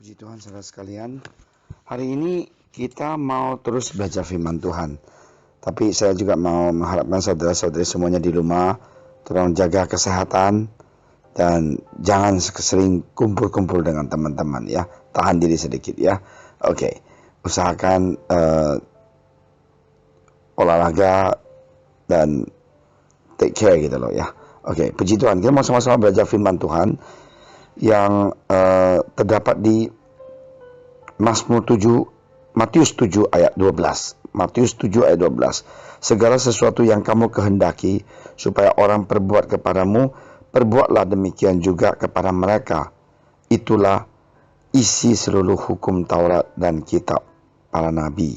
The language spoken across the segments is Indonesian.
Puji Tuhan saudara sekalian, hari ini kita mau terus belajar firman Tuhan. Tapi saya juga mau mengharapkan saudara-saudari semuanya di rumah tolong jaga kesehatan dan jangan sering kumpul-kumpul dengan teman-teman ya. Tahan diri sedikit ya. Oke, usahakan olahraga dan take care gitu loh ya. Oke, puji Tuhan, kita mau sama-sama belajar firman Tuhan yang terdapat di Matius 7 ayat 12. Matius 7 ayat 12. Segala sesuatu yang kamu kehendaki supaya orang perbuat kepadamu, perbuatlah demikian juga kepada mereka. Itulah isi seluruh hukum Taurat dan kitab para nabi.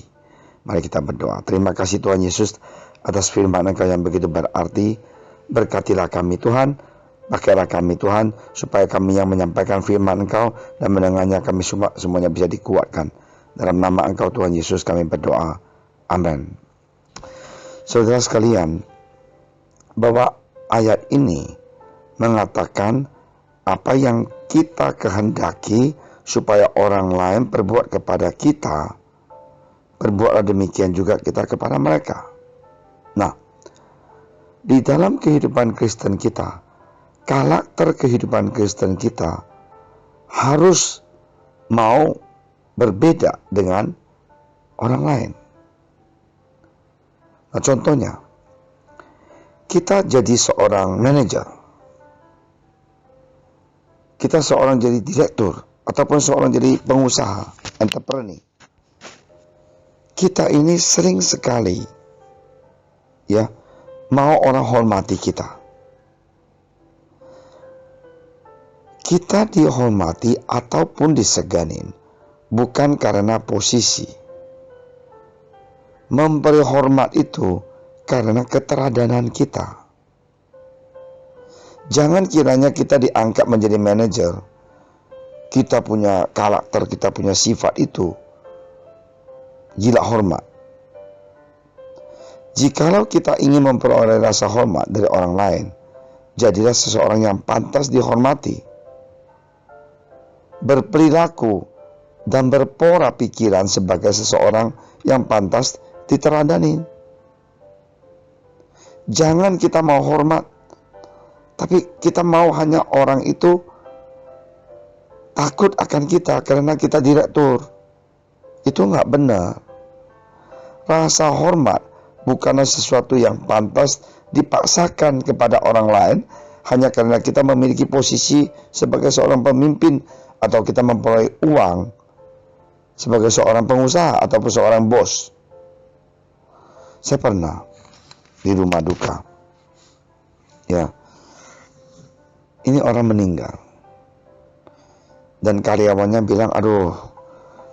Mari kita berdoa. Terima kasih Tuhan Yesus atas firman Engkau yang begitu berarti. Berkatilah kami Tuhan, pakailah kami Tuhan, supaya kami yang menyampaikan firman Engkau dan mendengarnya kami semuanya bisa dikuatkan. Dalam nama Engkau Tuhan Yesus kami berdoa. Amin. Saudara sekalian, bahwa ayat ini mengatakan apa yang kita kehendaki supaya orang lain perbuat kepada kita, perbuatlah demikian juga kita kepada mereka. Nah, di dalam kehidupan Kristen kita, karakter kehidupan Kristen kita harus mau berbeda dengan orang lain. Nah, contohnya, kita jadi seorang manajer, kita seorang jadi direktur, ataupun seorang jadi pengusaha, entrepreneur. Kita ini sering sekali, ya, mau orang hormati kita. Kita dihormati ataupun diseganin bukan karena posisi. Memberi hormat itu karena keteladanan kita. Jangan kiranya kita diangkat menjadi manajer, kita punya karakter, kita punya sifat itu gila hormat. Jikalau kita ingin memperoleh rasa hormat dari orang lain, jadilah seseorang yang pantas dihormati. Berperilaku dan berpola pikiran sebagai seseorang yang pantas diteladani. Jangan kita mau hormat, tapi kita mau hanya orang itu takut akan kita karena kita direktur. Itu nggak benar. Rasa hormat bukanlah sesuatu yang pantas dipaksakan kepada orang lain hanya karena kita memiliki posisi sebagai seorang pemimpin atau kita memperoleh uang sebagai seorang pengusaha ataupun seorang bos. Saya pernah di rumah duka, ya, ini orang meninggal dan karyawannya bilang, aduh,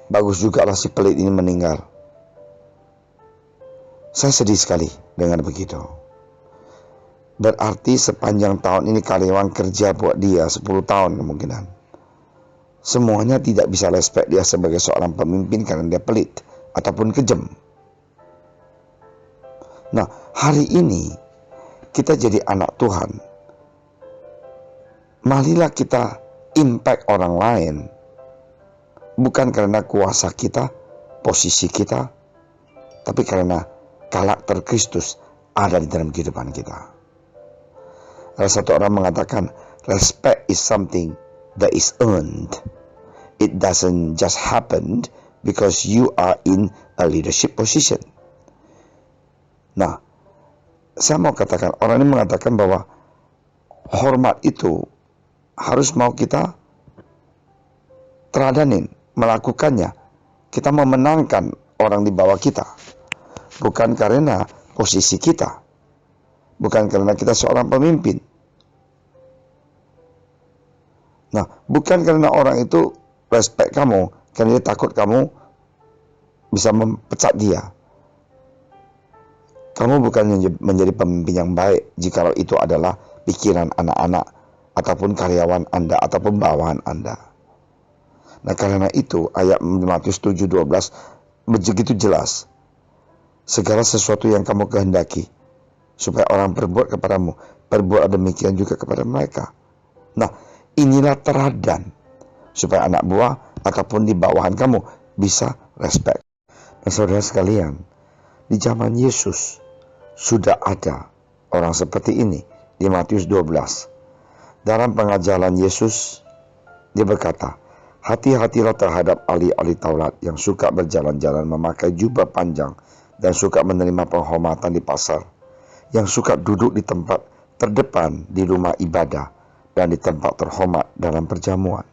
bagus juga lah si pelit ini meninggal. Saya sedih sekali dengar begitu. Berarti sepanjang tahun ini karyawan kerja buat dia 10 tahun kemungkinan. Semuanya tidak bisa respect dia sebagai seorang pemimpin karena dia pelit ataupun kejam. Nah, hari ini kita jadi anak Tuhan. Marilah kita impact orang lain. Bukan karena kuasa kita, posisi kita, tapi karena karakter Kristus ada di dalam kehidupan kita. Ada satu orang mengatakan, respect is something that is earned. It doesn't just happen because you are in a leadership position. Nah, saya mau katakan, orang ini mengatakan bahwa hormat itu harus mau kita teladanin, melakukannya. Kita memenangkan orang di bawah kita. Bukan karena posisi kita, bukan karena kita seorang pemimpin. Nah, bukan karena orang itu respect kamu, karena dia takut kamu bisa memecat dia. Kamu bukan menjadi pemimpin yang baik jikalau itu adalah pikiran anak-anak ataupun karyawan Anda ataupun bawahan Anda. Nah, karena itu ayat Matius 7:12 begitu jelas. Segala sesuatu yang kamu kehendaki supaya orang berbuat kepadamu, perbuat demikian juga kepada mereka. Nah, inilah teladan supaya anak buah ataupun di bawahan kamu bisa respect. Nah, saudara sekalian, di zaman Yesus sudah ada orang seperti ini. Di Matius 12, dalam pengajaran Yesus, dia berkata, hati-hatilah terhadap ahli-ahli Taurat yang suka berjalan-jalan memakai jubah panjang dan suka menerima penghormatan di pasar, yang suka duduk di tempat terdepan di rumah ibadah dan di tempat terhormat dalam perjamuan.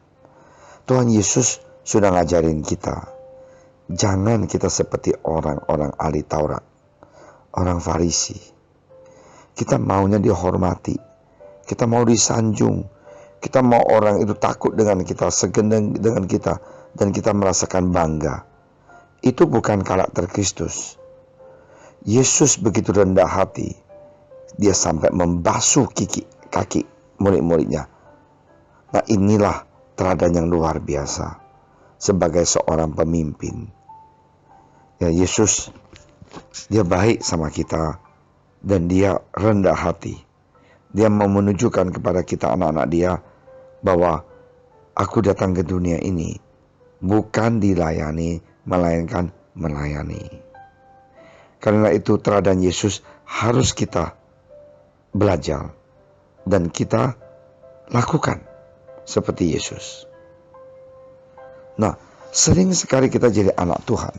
Tuhan Yesus sudah ngajarin kita, jangan kita seperti orang-orang ahli Taurat, orang Farisi. Kita maunya dihormati, kita mau disanjung, kita mau orang itu takut dengan kita, segeneng dengan kita, dan kita merasakan bangga. Itu bukan karakter Kristus. Yesus begitu rendah hati, dia sampai membasuh kaki murid-muridnya. Nah, inilah teladan yang luar biasa sebagai seorang pemimpin. Ya, Yesus, dia baik sama kita dan dia rendah hati. Dia mau menunjukkan kepada kita anak-anak dia bahwa aku datang ke dunia ini bukan dilayani, melainkan melayani. Karena itu teladan Yesus harus kita belajar dan kita lakukan seperti Yesus. Nah, sering sekali kita jadi anak Tuhan.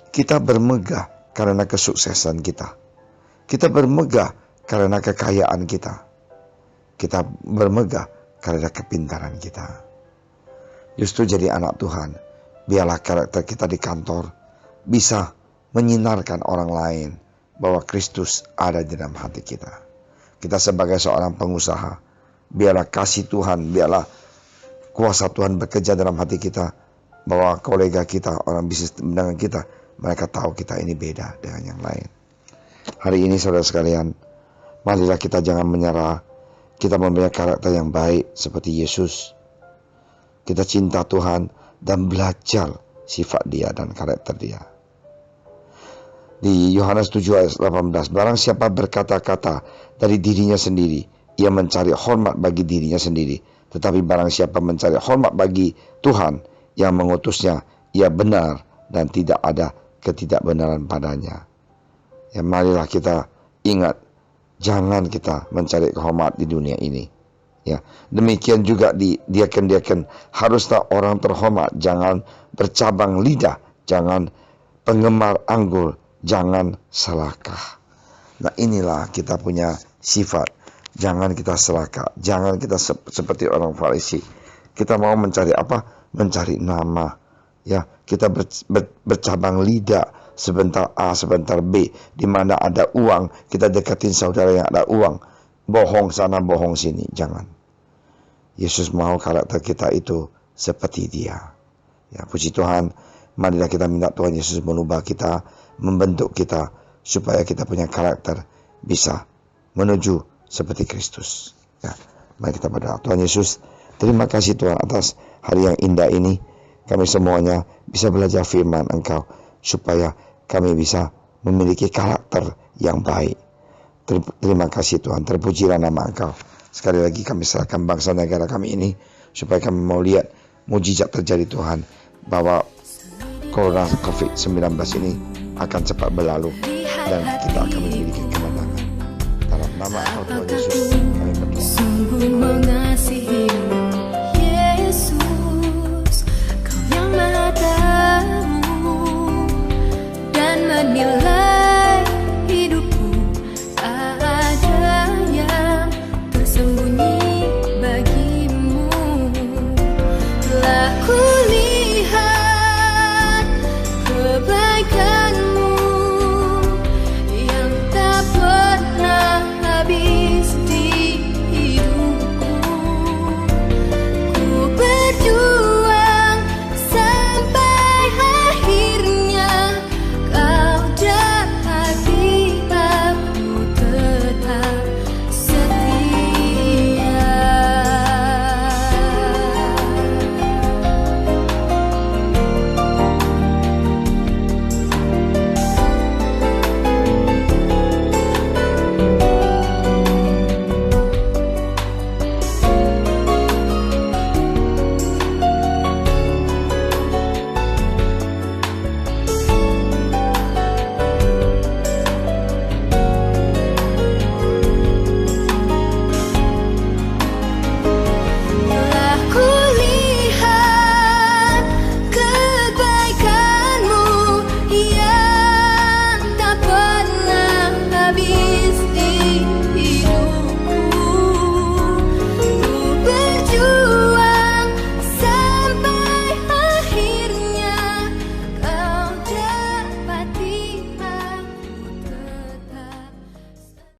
Kita bermegah karena kesuksesan kita. Kita bermegah karena kekayaan kita. Kita bermegah karena kepintaran kita. Justru jadi anak Tuhan, biarlah karakter kita di kantor bisa menyinarkan orang lain bahwa Kristus ada di dalam hati kita. Kita sebagai seorang pengusaha, biarlah kasih Tuhan, biarlah kuasa Tuhan bekerja dalam hati kita, bahwa kolega kita, orang bisnis dengan kita, mereka tahu kita ini beda dengan yang lain. Hari ini saudara sekalian, marilah kita jangan menyerah. Kita mempunyai karakter yang baik seperti Yesus. Kita cinta Tuhan dan belajar sifat dia dan karakter dia. Di Yohanes 7 ayat 18, barang siapa berkata-kata dari dirinya sendiri, ia mencari hormat bagi dirinya sendiri. Tetapi barang siapa mencari hormat bagi Tuhan yang mengutusnya, ia benar dan tidak ada ketidakbenaran padanya. Ya, marilah kita ingat, jangan kita mencari kehormat di dunia ini. Ya, demikian juga di diaken-diaken, haruslah orang terhormat, jangan bercabang lidah, jangan penggemar anggur, jangan serakah. Nah, inilah kita punya sifat. Jangan kita serakah, jangan kita seperti orang Farisi. Kita mau mencari apa? Mencari nama. Ya, kita bercabang lidah. Sebentar A, sebentar B. Di mana ada uang, kita deketin saudara yang ada uang. Bohong sana, bohong sini. Jangan. Yesus mau karakter kita itu seperti dia. Ya, puji Tuhan. Marilah kita minta Tuhan Yesus mengubah kita, membentuk kita, supaya kita punya karakter bisa menuju seperti Kristus. Ya, mari kita berdoa. Tuhan Yesus, terima kasih Tuhan atas hari yang indah ini. Kami semuanya bisa belajar firman Engkau, supaya kami bisa memiliki karakter yang baik. Terima kasih Tuhan, terpujilah nama Engkau. Sekali lagi kami serahkan bangsa negara kami ini, supaya kami mau lihat mujizat terjadi Tuhan, bahwa Corona COVID-19 ini akan cepat berlalu dan kita akan memiliki kemenangan. Dalam nama Engkau Tuhan Yesus kami berdoa.